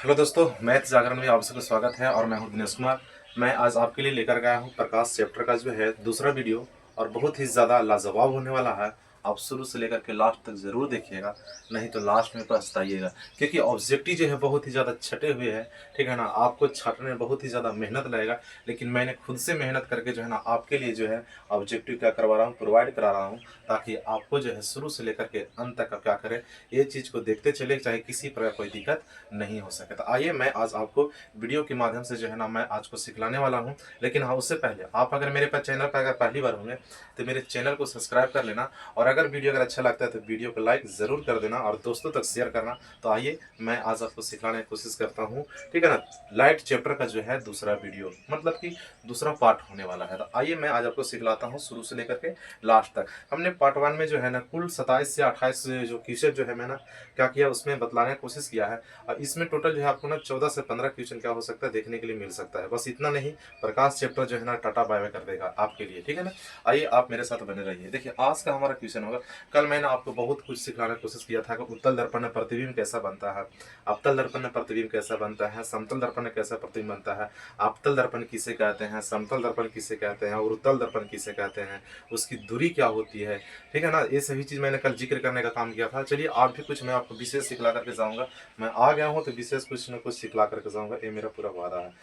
Hello दोस्तों, math जागरण में आप सबका स्वागत है और मैं हूं दिनेश कुमार। मैं आज आपके लिए लेकर गया हूं प्रकाश चैप्टर का जो है दूसरा वीडियो और बहुत ही ज़्यादा लाजवाब होने वाला है। आप शुरू से लेकर के लास्ट तक ज़रूर देखिएगा, नहीं तो लास्ट में पछताइएगा, क्योंकि ऑब्जेक्टिव जो है बहुत ही ज़्यादा छटे हुए हैं। ठीक है ना, आपको छाटने में बहुत ही ज़्यादा मेहनत लगेगा, लेकिन मैंने खुद से मेहनत करके जो है ना आपके लिए जो है ऑब्जेक्टिव क्या करवा रहा हूँ, प्रोवाइड करा रहा हूँ, ताकि आपको जो है शुरू से लेकर के अंत तक क्या करें, ये चीज़ को देखते चले, चाहे किसी प्रकार कोई दिक्कत नहीं हो सके। तो आइए मैं आज आपको वीडियो के माध्यम से जो है ना मैं आज को सिखलाने वाला हूं। लेकिन हाँ, उससे पहले आप अगर मेरे पास चैनल पर अगर पहली बार होंगे तो मेरे चैनल को सब्सक्राइब कर लेना, और अगर वीडियो अगर अच्छा लगता है तो वीडियो को लाइक ज़रूर कर देना और दोस्तों तक शेयर करना। तो आइए मैं आज आपको सिखाने की कोशिश करता हूँ। ठीक है ना, लाइट चैप्टर का जो है दूसरा वीडियो, मतलब कि दूसरा पार्ट होने वाला है। तो आइए मैं आज आपको सिखलाता हूँ शुरू से लेकर के लास्ट तक। हमने पार्ट 1 में जो है ना कुल 27 से 28 जो क्वेश्चन जो है मैंने क्या किया उसमें बतलाने की कोशिश किया है। और इसमें टोटल जो है आपको ना 14 से 15 क्वेश्चन क्या हो सकता है देखने के लिए मिल सकता है। बस इतना नहीं, प्रकाश चैप्टर जो है ना टाटा बाय बाय कर देगा आपके लिए। ठीक है ना, आइए आप मेरे साथ बने रहिए। देखिए आज का हमारा क्वेश्चन होगा, कल मैंने आपको बहुत कुछ सिखाने की कोशिश किया था कि उत्तल दर्पण में प्रतिबिंब कैसा बनता है, अवतल दर्पण में प्रतिबिंब कैसा बनता है, समतल दर्पण में कैसा प्रतिबिंब बनता है, अवतल दर्पण किसे कहते हैं, समतल दर्पण किसे कहते हैं और उत्तल दर्पण किसे कहते हैं, उसकी दूरी क्या होती है। ठीक है ना, ये सभी चीज़ मैंने कल जिक्र करने का काम किया था। चलिए आज भी कुछ मैं आपको विशेष सिखला करके जाऊँगा। मैं आ गया हूँ तो विशेष कुछ न कुछ सिखला करके जाऊँगा, ये मेरा पूरा वादा है।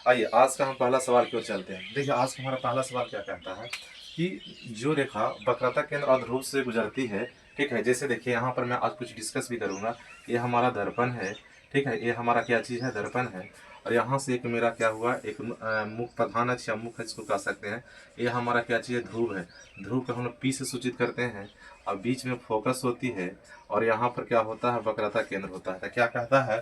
आइए आज का हम पहला सवाल की ओर चलते हैं। देखिए आज का हमारा पहला सवाल क्या कहता है कि जो रेखा वक्रता केंद्र और ध्रुव से गुजरती है। ठीक है, जैसे देखिए यहाँ पर मैं आज कुछ डिस्कस भी करूँगा। ये हमारा दर्पण है। ठीक है, ये हमारा क्या चीज़ है, दर्पण है। और यहाँ से एक मेरा क्या हुआ, एक मुख प्रधान अक्ष या मुख अक्ष को कह सकते हैं। ये हमारा क्या चीज़ है, ध्रुव है। ध्रुव को हम लोग पी से सूचित करते हैं और बीच में फोकस होती है। और यहाँ पर क्या होता है, वक्रता केंद्र होता है। तो क्या कहता है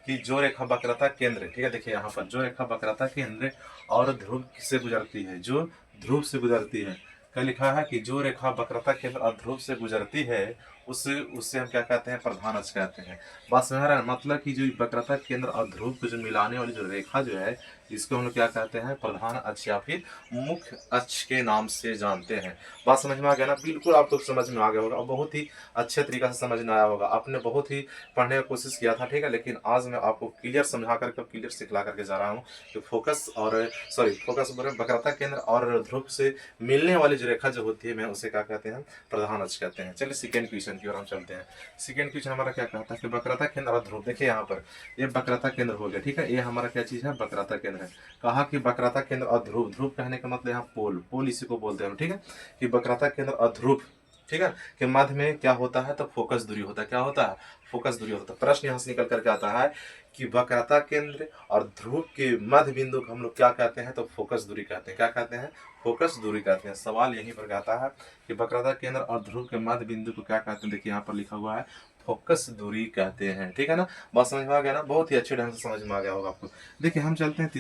कि जो रेखा वक्रता केंद्र, ठीक है, देखिए यहाँ पर जो रेखा वक्रता केंद्र और ध्रुव से गुजरती है, जो ध्रुव से गुजरती है, क्या लिखा है कि जो रेखा वक्रता केंद्र और ध्रुव से गुजरती है उससे उससे हम क्या कहते हैं, प्रधान अक्ष कहते हैं। बात समझ रहा है, मतलब कि जो वक्रता केंद्र और ध्रुव को जो मिलाने वाली जो रेखा जो है, इसको हम लोग क्या कहते हैं, प्रधान अक्ष या फिर मुख्य अक्ष के नाम से जानते हैं। बात समझ में आ गया ना, बिल्कुल आप लोग समझ में आ गया होगा और बहुत ही अच्छे तरीका से समझ में आया होगा। आपने बहुत ही पढ़ने की कोशिश किया था, ठीक है, लेकिन आज मैं आपको क्लियर समझा करके क्लियर सिखला करके जा रहा हूँ कि फोकस और फोकस बोल रहे वक्रता केंद्र और ध्रुव से मिलने वाली जो रेखा जो होती है, मैं उसे क्या कहते हैं, प्रधान अक्ष कहते हैं। चलिए सेकेंड क्वेश्चन की ओर हम चलते हैं। सेकेंड क्वेश्चन हमारा क्या कहता है कि वक्रता केंद्र और ध्रुव, देखिए यहाँ पर ये वक्रता केंद्र हो गया। ठीक है, ये हमारा क्या चीज है, वक्रता केंद्र है। कहा कि वक्रता केंद्र और ध्रुव, ध्रुव कहने का मतलब यहाँ पोल, पोल इसी को बोलते हैं। ठीक है, कि वक्रता केंद्र और ध्रुव, ठीक है, के मध्य में क्या होता है, तो फोकस दूरी होता है। क्या होता है, फोकस दूरी होता है। प्रश्न यहाँ से निकल करके आता है कि वक्रता केंद्र और ध्रुव के मध्य बिंदु को हम लोग क्या कहते हैं, तो फोकस दूरी कहते हैं। क्या कहते हैं, फोकस दूरी कहते हैं। सवाल यहीं पर आता है कि वक्रता केंद्र और ध्रुव के मध्य बिंदु को क्या कहते हैं। देखिए यहाँ पर लिखा हुआ है फोकस दूरी कहते हैं। ठीक है ना, बात समझ में आ गया ना, बहुत ही अच्छे ढंग से समझ में आ गया होगा आपको। देखिए हम चलते हैं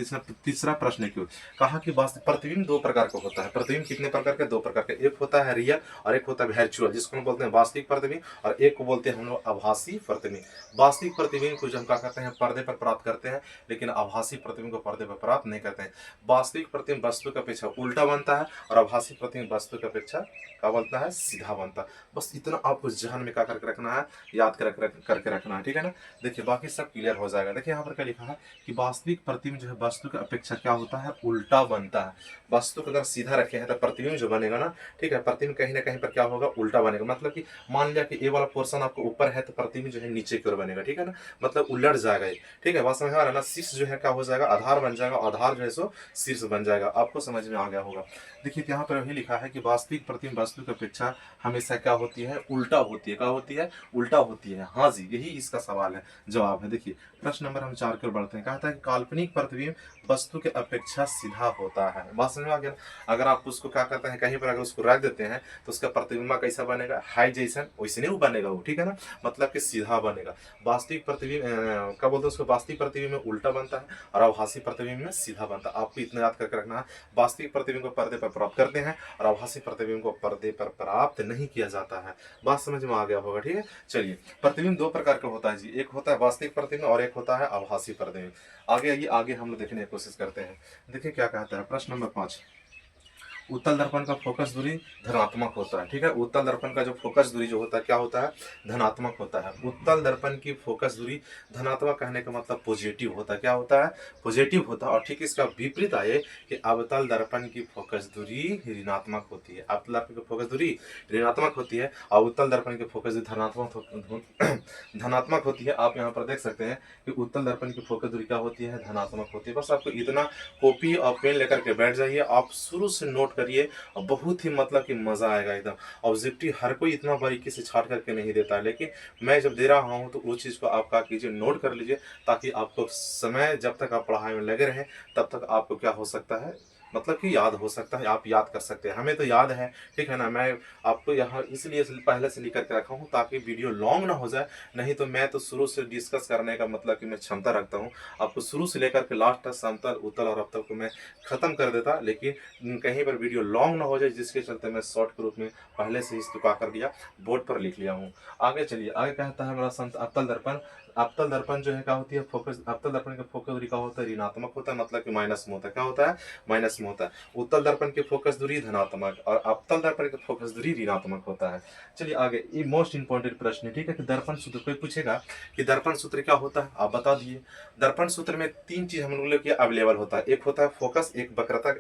तीसरा प्रश्न की ओर। कहा कि प्रतिबिंब दो प्रकार का होता है। प्रतिबिंब कितने प्रकार के, दो प्रकार के। एक होता है रियल और एक होता है वर्चुअल, जिसको हम बोलते हैं वास्तविक प्रतिबिंब, और एक को बोलते हैं हम लोग आभासी प्रतिबिंब। वास्तविक प्रतिबिंब को जो हम क्या करते हैं, पर्दे पर प्राप्त करते हैं, लेकिन आभासी प्रतिबिंब को पर्दे पर प्राप्त नहीं करते हैं। वास्तविक प्रतिबिंब वस्तु की अपेक्षा उल्टा बनता है और आभासी प्रतिबिंब वस्तु की अपेक्षा क्या बनता है, सीधा बनता है। बस इतना आपको जहन में क्या करके रखना है, याद करके रखना है। ठीक है ना, देखिए बाकी सब क्लियर हो जाएगा। देखिए यहाँ पर क्या लिखा है कि वास्तविक प्रतिबिंब जो है वस्तु की अपेक्षा क्या होता है, उल्टा बनता है। वस्तु को अगर सीधा रखे हैं तो प्रतिबिंब जो बनेगा ना, ठीक है, प्रतिबिंब कहीं ना कहीं पर क्या होगा, उल्टा बनेगा। मतलब कि मान लिया कि ए वाला पोर्शन आपको ऊपर है तो प्रतिबिंब जो है नीचे की ओर बनेगा। ठीक है ना, मतलब उलट जाएगा ये। ठीक है, बात समझ में आ रहा है ना, शीर्ष जो है क्या हो जाएगा, आधार बन जाएगा, आधार जो है सो शीर्ष बन जाएगा। आपको समझ में आ गया होगा। देखिए यहाँ पर वही लिखा है कि वास्तविक प्रतिबिंब वस्तु की अपेक्षा हमेशा क्या होती है, उल्टा होती है। क्या होती है, उल्टा होती है। हाँ जी, यही इसका सवाल है, जवाब है। देखिए प्रश्न नंबर हम 4 की ओर बढ़ते हैं। कहता है कि काल्पनिक प्रतिबिंब वस्तु के अपेक्षा सीधा होता है। बात समझ में आ गया। अगर आप उसको क्या करते हैं, कहीं पर अगर उसको रख देते हैं तो उसका प्रतिबिंब कैसा बनेगा, हाई जैसन, वैसे नहीं वो बनेगा वो। ठीक है ना, मतलब कि सीधा बनेगा। वास्तविक प्रतिबिंब क्या बोलते हैं उसको, वास्तविक प्रतिबिंब में उल्टा बनता है और आभासी प्रतिबिंब में सीधा बनता है। आपको इतना याद करके रखना है, वास्तविक प्रतिबिंब को पर्दे पर प्राप्त करते हैं और आभासी प्रतिबिंब को पर्दे पर प्राप्त नहीं किया जाता है। बात समझ में आ गया होगा। ठीक है, चलिए प्रतिबिंब दो प्रकार का होता है जी, एक होता है वास्तविक प्रतिबिंब और एक होता है आभासी प्रतिबिंब। आगे आइए, आगे हम लोग देखने की कोशिश करते हैं। देखिए क्या कहता है प्रश्न नंबर 5। उत्तल दर्पण का फोकस दूरी धनात्मक होता है। ठीक है, उत्तल दर्पण का जो फोकस दूरी जो होता है क्या होता है, धनात्मक होता है। उत्तल दर्पण की फोकस दूरी धनात्मक कहने का मतलब पॉजिटिव होता है। क्या होता है, पॉजिटिव होता है। और ठीक इसका विपरीत आए कि अवतल दर्पण की फोकस दूरी ऋणात्मक होती है। अवतल दर्पण की फोकस दूरी ऋणात्मक होती है और उत्तल दर्पण की फोकस दूरी धनात्मक होती है। आप यहाँ पर देख सकते हैं कि उत्तल दर्पण की फोकस दूरी क्या होती है, धनात्मक होती है। बस आपको इतना कॉपी और पेन लेकर के बैठ जाइए, आप शुरू से नोट करिए और बहुत ही मतलब कि मजा आएगा एकदम। ऑब्जेक्टिव हर कोई इतना बारीकी से छाट करके नहीं देता है, लेकिन मैं जब दे रहा हूँ तो उस चीज़ को आप क्या कीजिए, नोट कर लीजिए, ताकि आपको समय जब तक आप पढ़ाई में लगे रहें तब तक आपको क्या हो सकता है, मतलब कि याद हो सकता है, आप याद कर सकते हैं। हमें तो याद है, ठीक है ना। मैं आपको यहाँ इसलिए पहले से लिख करके रखा हूँ ताकि वीडियो लॉन्ग ना हो जाए। नहीं तो मैं तो शुरू से डिस्कस करने का मतलब कि मैं क्षमता रखता हूँ, आपको शुरू से लेकर के लास्ट तक समतल, उत्तल और अवतल को मैं खत्म कर देता, लेकिन कहीं पर वीडियो लॉन्ग ना हो जाए, जिसके चलते मैं शॉर्ट के रूप में पहले से ही इसको क्या कर दिया, बोर्ड पर लिख लिया हूँ। आगे चलिए, आगे क्या होता है हमारा अवतल दर्पण। अवतल दर्पण जो है क्या होती है, फोकस, अवतल दर्पण का फोकस दूरी क्या होता है, ऋणात्मक होता है, मतलब कि माइनस में होता है। क्या होता है, माइनस में होता है। उत्तल दर्पण की फोकस दूरी धनात्मक और अवतल दर्पण की फोकस दूरी ऋणात्मक होता है। चलिए आगे, ये मोस्ट इंपॉर्टेंट प्रश्न है, ठीक है, कि दर्पण सूत्र कोई पूछेगा कि दर्पण सूत्र क्या होता है, आप बता दिए। दर्पण सूत्र में तीन चीज हम लोग के अवेलेबल होता है। एक होता है फोकस, एक वक्रता,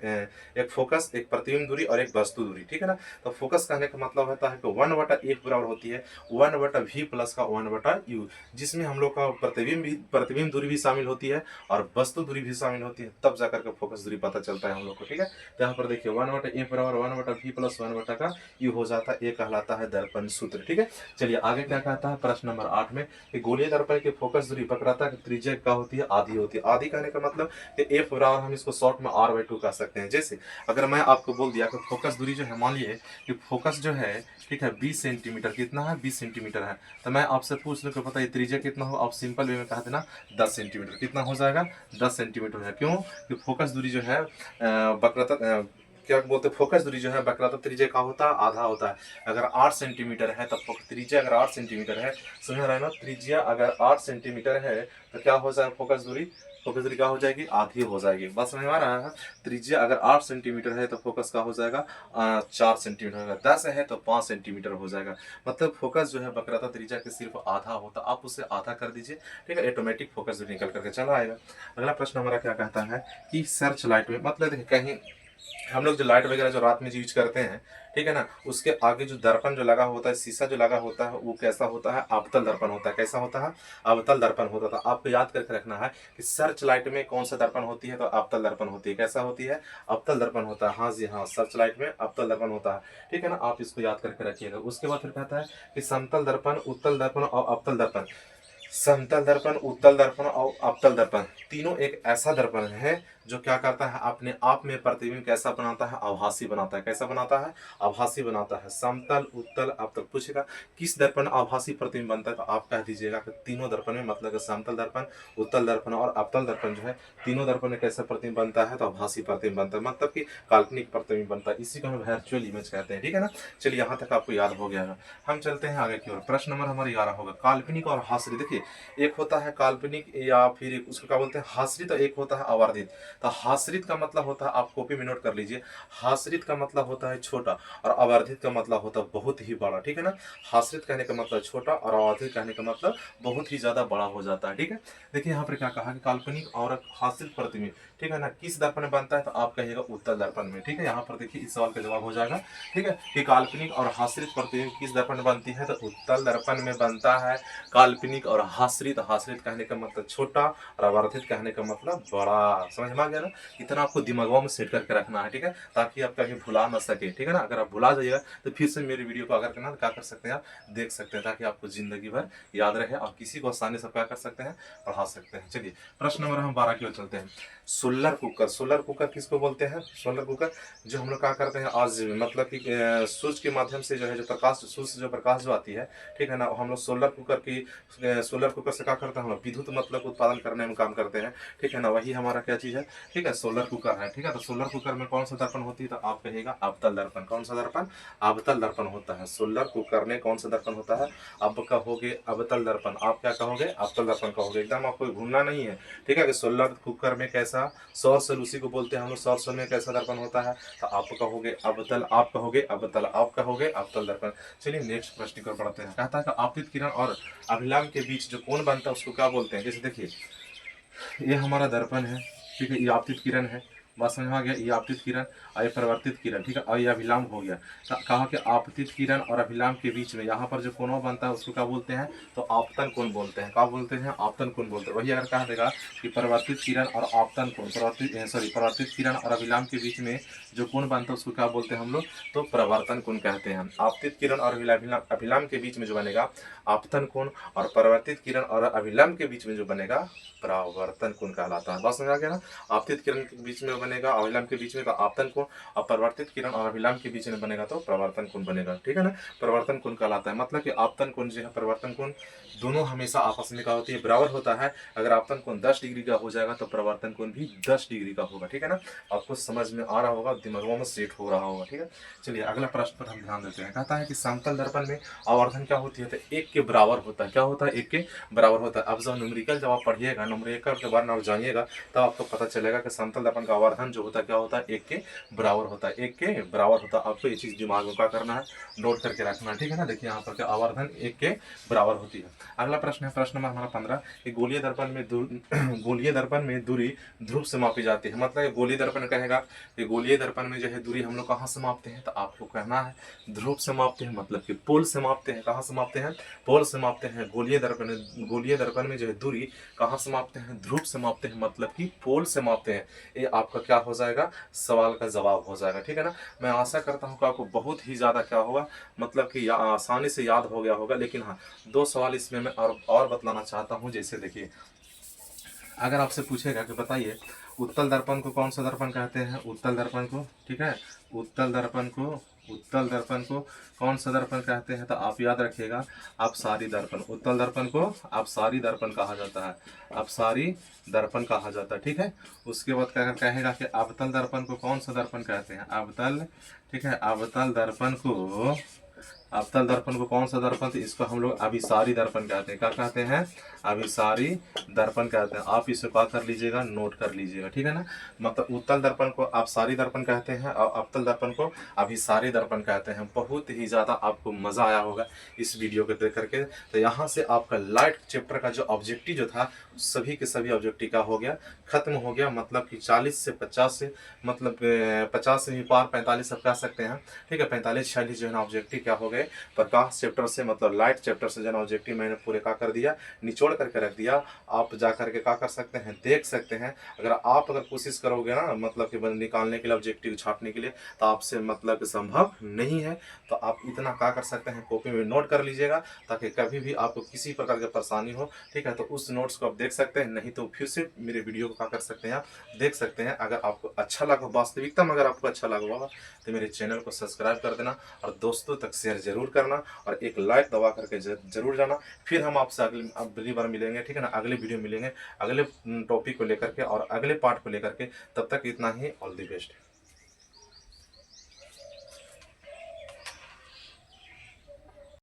एक फोकस, एक प्रतिबिंब दूरी और एक वस्तु दूरी, ठीक है ना। तो फोकस कहने का मतलब होता है कि 1/1 बराबर होती है 1/v प्लस का 1/u, जिसमें हम लोग का प्रतिबिंब दूरी भी शामिल होती है और वस्तु दूरी भी शामिल होती है, तब जाकर के फोकस दूरी पता चलता है हम लोग को। ठीक है, तो यहाँ पर देखिए 1/a बराबर 1/v प्लस 1/u हो जाता है, ये कहलाता है दर्पण सूत्र। ठीक है, चलिए आगे क्या कहता है प्रश्न नंबर 8 में कि गोलीय दर्पण की फोकस दूरी वक्रता की त्रिज्या क्या होती है, आधी होती है। आधी कहने का मतलब कि f बराबर हम इसको शॉर्ट में r/2 कह सकते हैं। जैसे अगर मैं आपको बोल दिया कि फोकस दूरी जो है, मान लिए कि फोकस जो है, ठीक है, 20 सेंटीमीटर, कितना है, 20 सेंटीमीटर है, तो मैं आपसे पूछ लूँ कि पता है त्रिज्या कितना हो, आप सिंपल वे में कह देना 10 सेंटीमीटर। कितना हो जाएगा, 10 सेंटीमीटर है। क्यों, कि फोकस दूरी जो है वक्रता क्या बोलते हैं, फोकस दूरी जो है वक्रता त्रिज्या का होता है, आधा होता है। अगर 8 सेंटीमीटर है तब त्रिज्या अगर 8 सेंटीमीटर है, समझ रहे हैं ना, त्रिज्या अगर 8 सेंटीमीटर है तो क्या हो जाएगा, फोकस दूरी क्या हो जाएगी, आधी हो जाएगी। बस समझ में आ रहा है। त्रिज्या अगर 8 सेंटीमीटर है तो फोकस का हो जाएगा 4 सेंटीमीटर, अगर 10 है तो 5 सेंटीमीटर हो जाएगा। मतलब फोकस जो है वक्रता त्रिज्या के सिर्फ आधा होता, आप उसे आधा कर दीजिए, ठीक है, ऑटोमेटिक फोकस जो निकल करके चला आएगा। अगला प्रश्न हमारा क्या कहता है कि सर्च लाइट में, मतलब देखिए कहीं हम लोग जो लाइट वगैरह जो रात में यूज करते हैं, ठीक है ना, उसके आगे जो दर्पण जो लगा होता है, शीशा जो लगा होता है, वो कैसा होता है, अवतल दर्पण होता है। कैसा होता है, अवतल दर्पण होता था। आपको याद करके रखना है कि सर्च लाइट में कौन सा दर्पण होती है, तो अवतल दर्पण होती है। कैसा होती है, अवतल दर्पण होता है। हाँ जी हाँ, सर्च लाइट में अवतल दर्पण होता है, ठीक है ना, आप इसको याद करके रखिएगा। उसके बाद फिर कहता है कि समतल दर्पण, उत्तल दर्पण और अवतल दर्पण। समतल दर्पण, उत्तल दर्पण और अवतल दर्पण तीनों एक ऐसा दर्पण है जो क्या करता है, अपने आप में प्रतिबिंब कैसा बनाता है, आभासी बनाता है। कैसा बनाता है, आभासी बनाता है। समतल, उत्तल, अवतल। पूछेगा किस दर्पण आभासी प्रतिबिंब बनता है, तो आप कह दीजिएगा कि तीनों दर्पण में, मतलब कि समतल दर्पण, उत्तल दर्पण और अवतल दर्पण जो है, तीनों दर्पण में कैसा प्रतिबिंब बनता है, तो आभासी प्रतिबिंब बनता है, मतलब कि काल्पनिक प्रतिबिंब बनता है। इसी को हम वर्चुअल इमेज कहते हैं, ठीक है ना। चलिए यहाँ तक आपको याद हो गया है। हम चलते हैं आगे की ओर। प्रश्न नंबर हमारा 11 होगा, काल्पनिक और हास्यरस। देखिए एक होता है काल्पनिक या फिर एक उसको क्या बोलते हैं, हास्यरस, और एक होता है आवर्धित। तो हास्यरस का मतलब होता है, आप कॉपी में नोट कर लीजिए, हास्यरस का मतलब होता है छोटा और आवर्धित का मतलब होता है बहुत ही बड़ा, ठीक है ना। हास्यरस कहने का मतलब छोटा और आवर्धित कहने का मतलब बहुत ही ज्यादा बड़ा हो जाता है, ठीक है। देखिए यहाँ पर क्या कहा कि काल्पनिक और हास्यरस प्रतिबिंब, ठीक है ना, किस दर्पण में बनता है, तो आप कहिएगा उत्तल दर्पण में, ठीक है। यहाँ पर देखिए इस सवाल का जवाब हो जाएगा, ठीक है, कि काल्पनिक और हास्यरस प्रतिबिंब किस दर्पण में बनती है, तो उत्तल दर्पण में बनता है। काल्पनिक और हास्यरस, हास्यरस कहने का मतलब छोटा और आवर्धित कहने का मतलब बड़ा। समझ में आ गया ना, इतना आपको दिमागों में सेट करके रखना है, ठीक है, ताकि आप कभी भुला ना सके, ठीक है ना। अगर आप भुला जाइएगा तो फिर से मेरी वीडियो को अगर करना, तो क्या कर सकते हैं, आप देख सकते हैं, ताकि आपको जिंदगी भर याद रहे और किसी को आसानी से क्या कर सकते हैं, पढ़ा सकते हैं। चलिए प्रश्न नंबर हम 12 की ओर चलते हैं। सोलर कुकर, सोलर कुकर किसको बोलते हैं, सोलर कुकर जो हम लोग क्या करते हैं आज, मतलब कि सूर्य के माध्यम से जो है, जो प्रकाश, सूर्य से जो प्रकाश जो आती है, ठीक है ना, हम लोग सोलर कुकर की, सोलर कुकर से क्या करते हैं, हम लोग विद्युत मतलब उत्पादन करने में काम करते हैं, ठीक है ना। वही हमारा क्या चीज़ है, ठीक है, सोलर कुकर है, ठीक है। तो सोलर कुकर में कौन सा दर्पण होती है, तो आप कहिएगा अवतल दर्पण। कौन सा दर्पण? अवतल दर्पण होता है। सोलर कुकर में कौन सा दर्पण होता है? आप कहोगे अवतल दर्पण। आप क्या कहोगे? अवतल दर्पण कहोगे। एकदम आपको घूमना नहीं है, ठीक है। कि सोलर कुकर में कैसा सौर सेल, उसी को बोलते हैं हम लोग, सौर सेल में कैसा दर्पण होता है, तो आप कहोगे अवतल, आप कहोगे अवतल, आप कहोगे अवतल दर्पण। चलिए नेक्स्ट प्रश्न की ओर बढ़ते हैं। कहता है कि आपतित किरण और अभिलाम के बीच जो कोण बनता है उसको क्या बोलते हैं? जैसे देखिए, ये हमारा दर्पण है, ठीक है, ये आपतित किरण है, बात समझ में आ गया। ये आपतित किरण और ये परिवर्तित किरण, ठीक है, और ये अभिलाम हो गया। कहा कि आपतित किरण और अभिलाम के बीच में यहाँ पर जो कोण बनता है उसको क्या बोलते हैं, तो आपतन कोण बोलते हैं। क्या बोलते हैं? आपतन कोण बोलते हैं। वही अगर कहा देगा कि परिवर्तित किरण और आपतन कोण, परिवर्तित किरण और अभिलाम के बीच में जो कोण बनता है उसको क्या बोलते हैं हम लोग, तो प्रवर्तन कोण कहते हैं। आपतित किरण और अभिलाम के बीच में जो बनेगा आपतन कोण, और परिवर्तित किरण और अभिलाम के बीच में जो बनेगा परावर्तन कोण कहलाता है। बात समझ आ गया ना? आपतित किरण के बीच में बनेगा, अभिलाम के बीच में तो आपतन कोण, और परिवर्तित किरण और अभिलाम के बीच में बनेगा तो प्रवर्तन कोण बनेगा, ठीक है ना। प्रवर्तन कोण कहलाता है। मतलब कि आपतन कोण जो है, परिवर्तन कोण, दोनों हमेशा आपस में क्या होती है, बराबर होता है। अगर आपतन कोण 10 डिग्री का हो जाएगा तो प्रवर्तन कोण भी 10 डिग्री का होगा, ठीक है ना। आपको समझ में आ रहा होगा, दिमागों में सेट हो रहा होगा, ठीक है। चलिए अगला प्रश्न पर हम ध्यान देते हैं। कहता है कि समतल दर्पण में आवर्धन क्या होती है, तो 1 के बराबर होता है। क्या होता है? 1 के बराबर होता है। अब जब न्यूमेरिकल जब आप पढ़िएगा, न्यूमेरिकल के बारे में आप जानिएगा, तब आपको पता चलेगा कि समतल दर्पण का आवर्धन जो होता है क्या होता है, 1 के बराबर होता है। 1 के बराबर होता है। आपको ये चीज दिमाग में क्या करना है, नोट करके रखना है, ठीक है ना। देखिए यहाँ पर क्या आवर्धन 1 के बराबर होती है। अगला प्रश्न है, प्रश्न नंबर हमारा 15 कि गोलीय दर्पण में गोलीय दर्पण में दूरी ध्रुव से मापी जाती है। मतलब गोलीय दर्पण कहेगा कि गोलीय दर्पण में जो है दूरी हम लोग कहाँ से मापते हैं, तो आपको कहना है ध्रुव से मापते हैं, मतलब कि पोल से मापते हैं। कहाँ से मापते हैं? पोल से मापते हैं। गोलीय दर्पण में जो है दूरी कहाँ से मापते हैं? ध्रुव से मापते हैं, मतलब कि पोल से मापते हैं। ये आपका क्या हो जाएगा, सवाल का जवाब हो जाएगा, ठीक है ना। मैं आशा करता हूँ कि आपको बहुत ही ज्यादा क्या होगा, मतलब कि आसानी से याद हो गया होगा। लेकिन हाँ, 2 सवाल इसमें मैं और बतलाना चाहता हूँ। जैसे देखिए, अगर आपसे पूछेगा कि बताइए उत्तल दर्पण को कौन सा दर्पण कहते हैं, उत्तल दर्पण को, ठीक है, उत्तल दर्पण को कौन सा दर्पण कहते हैं, तो आप याद रखिएगा अपसारी दर्पण। उत्तल दर्पण को अपसारी दर्पण कहा जाता है, अपसारी दर्पण कहा जाता है, ठीक है। उसके बाद क्या कहेगा कि अवतल दर्पण को कौन सा दर्पण कहते हैं, अवतल, ठीक है, अवतल दर्पण को कौन सा दर्पण, तो इसको हम लोग अभिसारी दर्पण कहते हैं। क्या कहते हैं? अभिसारी दर्पण कहते हैं। आप इसे क्या कर लीजिएगा, नोट कर लीजिएगा, ठीक है ना। मतलब उत्तल दर्पण को अपसारी दर्पण कहते हैं और अवतल दर्पण को अभिसारी दर्पण कहते हैं। बहुत ही ज़्यादा आपको मज़ा आया होगा इस वीडियो को देख करके। तो यहाँ से आपका लाइट चैप्टर का जो ऑब्जेक्टिव जो था, सभी के सभी ऑब्जेक्टिव का हो गया, खत्म हो गया। मतलब कि 40 से 50 से, मतलब 50 से भी पार, 45 सब कह सकते हैं, ठीक है। 45-46 जो है ना ऑब्जेक्टिव क्या हो गए, प्रकाश चैप्टर से, मतलब लाइट चैप्टर से जो है ना ऑब्जेक्टिव मैंने पूरे का कर दिया, निचोड़ करके रख दिया। आप जा करके क्या कर सकते हैं, देख सकते हैं। अगर कोशिश करोगे ना, मतलब कि निकालने के लिए, ऑब्जेक्टिव छापने के लिए, तो आपसे मतलब संभव नहीं है। तो आप इतना क्या कर सकते हैं, कॉपी में नोट कर लीजिएगा, ताकि कभी भी आपको किसी प्रकार की परेशानी हो, ठीक है, तो उस नोट्स को आप देख सकते हैं। नहीं तो फिर से मेरे वीडियो को क्या कर सकते हैं, आप देख सकते हैं। अगर आपको अच्छा लगा, वास्तविकता में अगर आपको अच्छा लगा होगा, तो मेरे चैनल को सब्सक्राइब कर देना और दोस्तों तक शेयर जरूर करना और एक लाइक दबा करके जरूर जाना। फिर हम आपसे अगली बार मिलेंगे, ठीक है ना, अगले वीडियो मिलेंगे, अगले टॉपिक को लेकर के और अगले पार्ट को लेकर के। तब तक इतना ही, ऑल द बेस्ट।